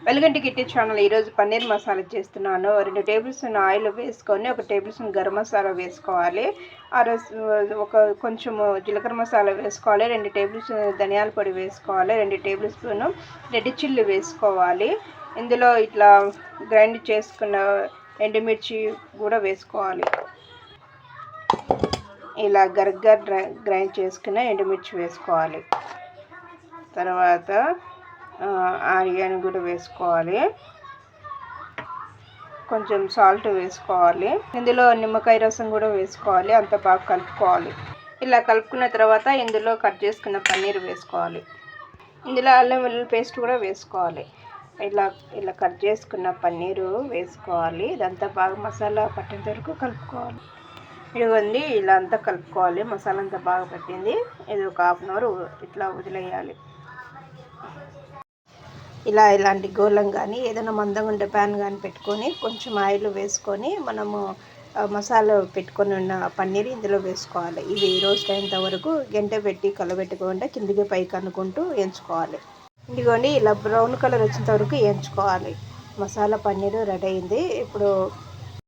వెలుగంటి kitty channel ఈరోజు పన్నీర్ మసాలా చేస్తున్నాను. 2 table spoon oil వేసుకొని 1 టేబుల్ స్పూన్ గరం మసాలా వేసుకోవాలి. కొంచెం జీలకర్ర మసాలా వేసుకోవాలి. 2 టేబుల్ స్పూన్ ధనియాల పొడి వేసుకోవాలి. 2 టేబుల్ స్పూన్ రెడ్ చిల్లీ వేసుకోవాలి. ఇందులో ఇట్లా గ్రైండ్ చేసుకున్న ఎండుమిర్చి కూడా వేసుకోవాలి. ఇలా గరగ్గా గ్రైండ్ చేసుకున్న ఎండుమిర్చి వేసుకోవాలి. తర్వాత ఆనియన్ కూడా వేసుకోవాలి. కొంచెం సాల్ట్ వేసుకోవాలి. ఇందులో నిమ్మకాయ రసం కూడా వేసుకోవాలి. అంత బాగా కలుపుకోవాలి. ఇలా కలుపుకున్న తర్వాత ఇందులో కట్ చేసుకున్న పన్నీర్ వేసుకోవాలి. ఇందులో అల్లం వెల్లుల్లి పేస్ట్ కూడా వేసుకోవాలి. ఇలా కట్ చేసుకున్న పన్నీరు వేసుకోవాలి. ఇదంతా బాగా మసాలా పట్టేంత వరకు కలుపుకోవాలి. ఇదిగోండి, ఇలా అంతా కలుపుకోవాలి. మసాలా అంతా బాగా పట్టింది. ఇది ఒక 1/2 అవర్ ఇట్లా వదిలేయాలి. ఇలాంటి గోళం కానీ ఏదైనా మందంగా ఉండే ప్యాన్ కానీ పెట్టుకొని కొంచెం ఆయిల్ వేసుకొని మనము మసాలా పెట్టుకొని ఉన్న పన్నీర్ ఇందులో వేసుకోవాలి. ఇది రోస్ట్ అయ్యేంత వరకు గంటె పెట్టి కలబెట్టుకుంటే కిందికి పైకి అనుకుంటూ వేయించుకోవాలి. ఇదిగోండి, ఇలా బ్రౌన్ కలర్ వచ్చేంత వరకు వేయించుకోవాలి. మసాలా పన్నీరు రెడీ అయింది. ఇప్పుడు